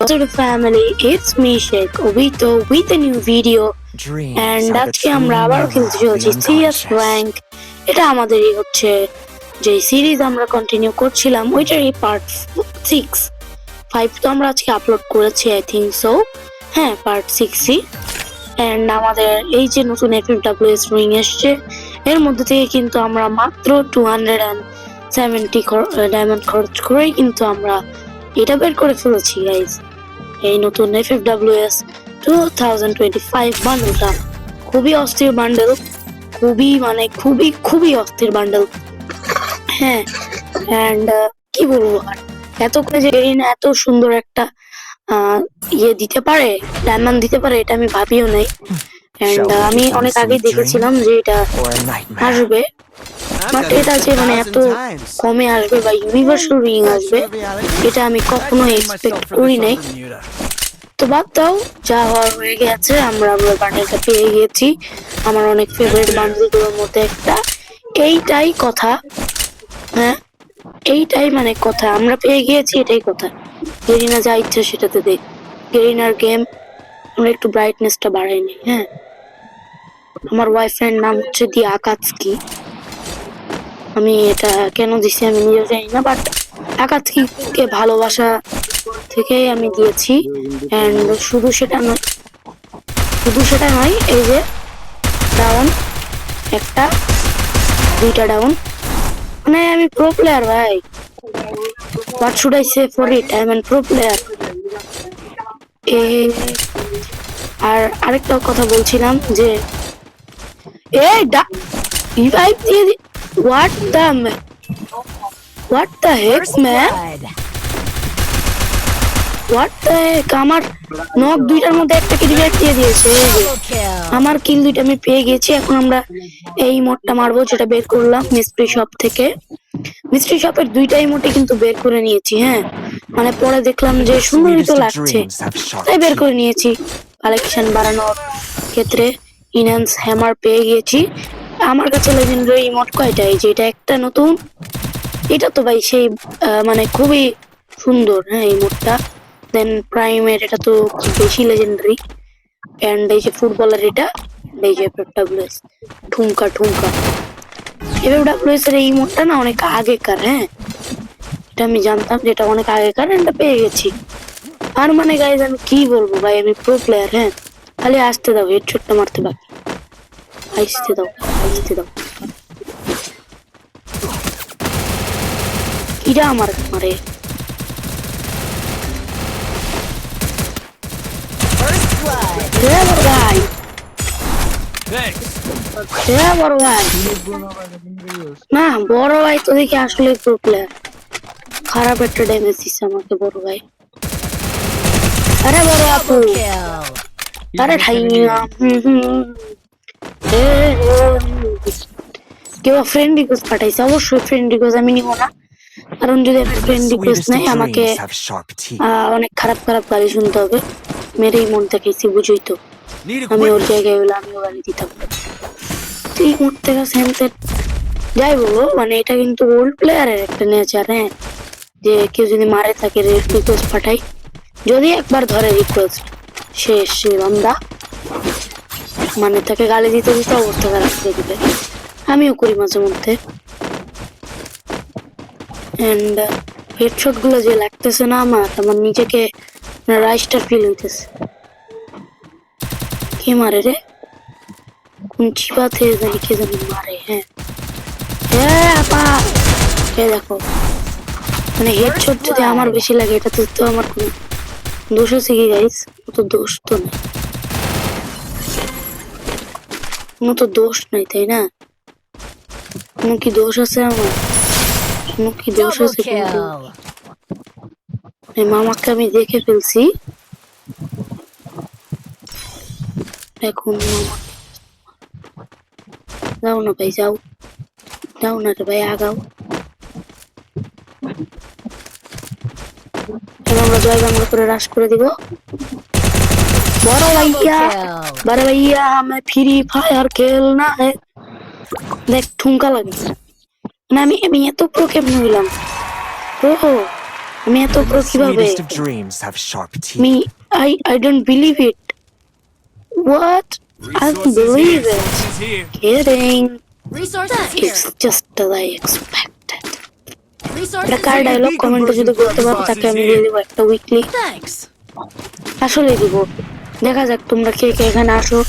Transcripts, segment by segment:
to the family, it's me Sheikh Obito with a new video and আজকে আমরা আবার খেলতে চলেছি CS rank। এটা আমাদেরই হচ্ছে যে সিরিজ আমরা কন্টিনিউ করছিলাম ওইটারই পার্ট 5 তো আমরা আজকে আপলোড করেছি আই থিংক সো। হ্যাঁ, পার্ট 6ই। এন্ড আমাদের এই যে নতুন FFWS রিং এসছে এর মধ্যে থেকে কিন্তু আমরা মাত্র 270 ডায়মন্ড খরচ করেই কিন্তু আমরা এটা বের করে ফেলেছি গাইজ। এই নতুন FFWS 2025 বান্ডেলটা খুবই অস্থির বান্ডেল, খুবই অস্থির বান্ডেল। হ্যাঁ, এন্ড কি বলবো আর, এত করে যে এত সুন্দর একটা দিতে পারে, ডায়মন্ড দিতে পারে, এটা আমি ভাবিও নাই। এন্ড আমি অনেক আগে দেখেছিলাম যে এটা আসবে, বাট এটা যে মানে এত কমে আসবে বা ইউনিভার্সাল রিং আসবে এটা আমি কখনো এক্সপেক্ট করি নাই। তো বাদ দাও, যা হওয়ার হয়ে গেছে। আমরা বান্ডেলটা পেয়ে গেছি, আমার অনেক ফেভারিট বান্ডেলগুলোর মধ্যে একটা। এইটাই কথা, হ্যাঁ এইটাই মানে কথা, আমরা পেয়ে গিয়েছি, এটাই কথা। গেরিনা যা ইচ্ছা সেটাতে দেখ, গেরিনার গেম। আমরা একটু ব্রাইটনেসটা বাড়াই নি। হ্যাঁ, আমার ওয়াইফাইয়ের নাম হচ্ছে দি আকাতসুকি। আমি এটা কেন দিছি আমি নিজেও জানি না, বাট আকাতসুকিকে ভালোবাসা থেকে আমি দিয়েছি। এন্ড শুধু সেটা নয়, এই যে ডাউন একটা, দুইটা ডাউন, মানে আমি প্রো প্লেয়ার ভাই। What should I say for it, I am pro player. আর আরেকটা কথা বলছিলাম যে রিভাইভ দিয়ে হোয়াট দ্য হেক ম্যান, আমার নক দুইটার মধ্যে একটা কি রিভাইভ দিয়ে দিয়েছে। আমার কিল দুইটা আমি পেয়ে গেছি। এখন আমরা এই মোডটা মারবো যেটা বের করলাম মিস্ট্রি শপ থেকে। মিস্ট্রি শপের দুইটা ইমোটে কিন্তু বের করে নিয়েছি। হ্যাঁ, মানে পরে দেখলাম যে সুন্দরই তো লাগছে তাই বের করে নিয়েছি। কালেকশন বাড়ানোর ক্ষেত্রে ইনহ্যান্স হ্যামার পেয়ে গিয়েছি। আমার কাছে লেজেন্ডারি ইমোট কয়টা, এই যে এটা একটা নতুন, এটা তো ভাই সেই মানে খুবই সুন্দর। হ্যাঁ, ইমোটটা দেন প্রাইমের এটা তো বেশি লেজেন্ডারি। এন্ড এই যে ফুটবলার এটা, এই যে FFWS ঠুমকা FFWS এর এই ইমোটটা না অনেক আগেকার। হ্যাঁ, এটা আমি জানতাম যে এটা অনেক আগেকার, এটা পেয়ে গেছি। আর মানে গাইজ আমি কি বলবো ভাই, আমি প্রো প্লেয়ার। হ্যাঁ, খালি আসতে দাও, হেডশটটা মারতে বাকি, আসতে দাও। কিরা আমার মারে, বড় ভাই না, বড় ভাই তো দেখি আসলে প্রো প্লেয়ার। খারাপ একটা ড্যামেজ দিচ্ছে আমাকে বড় ভাই। আরে বড় আপু, আরে ঠাইয়া কেউ ফ্রেন্ড রিকোয়েস্ট পাঠাইছে, অবশ্যই ফ্রেন্ড রিকোয়েস্ট আমি নিব না, কারণ যদি আমি ফ্রেন্ড রিকোয়েস্ট নেই আমাকে অনেক খারাপ গালি শুনতে হবে। মেরেই মন দেখাইছি, বুঝই তো। আমি ওর জায়গায় হলে আমিও গালি দিতাম। তুই মরতে গেছে হ্যান্তে যাই বলো, মানে এটা কিন্তু ওল্ড প্লেয়ারের একটা নেচার। হ্যাঁ, যে কেউ যদি মারে তাকে রিকোয়েস্ট পাঠাই, যদি একবার ধরে রিকোয়েস্ট শেষ বান্দা, মানে তাকে গালি দিতে অবস্থা খারাপ করে দিবে। আমিও করি মাঝে মধ্যে। এন্ড হেডশট গুলো যে লাগতেছে না আমার নিজেকে রাইস্টার ফিল হইতেছে। কে মারে রে, কোন চিপাতে জানি কে জানি মারে। হ্যাঁ আপা, দেখো মানে হেডশট যদি আমার বেশি লাগে এটা তো আমার কোনো দোষ আছে কি গাইস? তো দোষ তো নেই, কোনো তো দোষ নাই, তাই না? কোনো কি দোষ আছে আমার? কোনো কি দোষ আছে? কিন্তু মামাকে আমি দেখে ফেলছি। এখন যাও না ভাই, যাও না রে ভাই, আগাও। আমরা জয় বাংলা করে রাশ করে দিব। বড় ভাইয়া আমি ফ্রি ফায়ার খেলনা হ্যাঁ। দেখ ঠুমকা লাগে না, আমি এত প্রো কেমন হইলাম। আমি এত Even প্রো the কিভাবে? sweetest of dreams have sharp teeth. Me, I don't believe it. What? I don't believe it. Kidding. Resources here. It's just as I expected. Resources এটা কার here. ডায়লগ কমেন্টে যদি বলতে পারো তাকে আমি দিয়ে দেবো একটা উইকলি। Thanks. আসলে দিব। দেখা যাক তোমরা কে কে এখানে আসো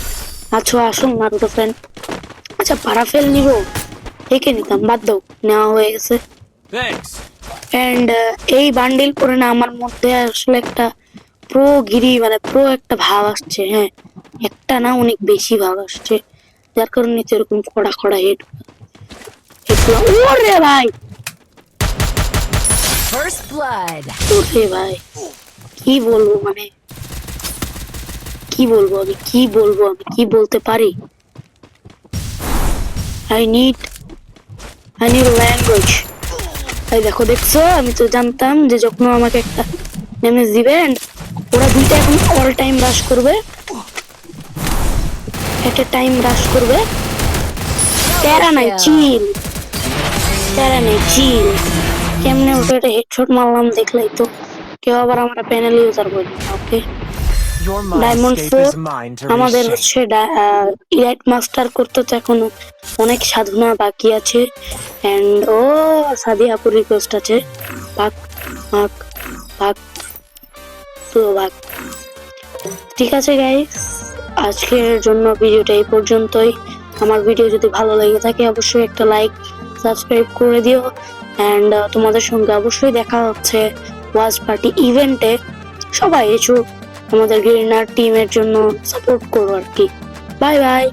নারুটো ফ্যান। আচ্ছা পারাফেল নিব, একে নিতাম, বাদ দাও, নেওয়া হয়ে গেছে। এন্ড এই বান্ডিল পরে না আমার মধ্যে আসলে একটা প্রো গিরি মানে প্রো একটা ভাব আসছে। হ্যাঁ, একটা না অনেক বেশি ভাব আসছে, যার কারণে তো এরকম খড়া খড়া হেড। ওরে ভাই, First blood. ওরে ভাই, কি বলবো মানে কি বলবো আমি কি বলতে পারি? I need language. এই দেখছো, আমি তো জানতাম যে যখন আমাকে একটা ড্যামেজ দিবে and ওরা দুইটা এখন অল টাইম রাশ করবে, এট এ টাইম রাশ করবে। প্যারা নাই, চিল। কেমনে ওটা একটা হেডশট মারলাম দেখলাই তো, কেউ আবার আমরা প্যানেল ইউজার করে দিলাম। ওকে, Your diamond mindscape 4 is mine to আমাদের reshape. হচ্ছে ইলাইট মাস্টার করতে তো এখনো অনেক সাধনা বাকি আছে। এন্ড ও সাদিয়াপুর রিকোয়েস্ট আছে, ভাগ ভাগ ভাগ তো ভাগ। ঠিক আছে গাইস, আজকের জন্য ভিডিওটা এই পর্যন্তই। আমার ভিডিও যদি ভালো লেগে থাকে অবশ্যই একটা লাইক সাবস্ক্রাইব করে দিও। এন্ড তোমাদের সঙ্গে অবশ্যই দেখা হচ্ছে ওয়াচ পার্টি ইভেন্টে। সবাই এসো আমাদের গেরিনার টিমের জন্য সাপোর্ট করো আর কি। Bye bye.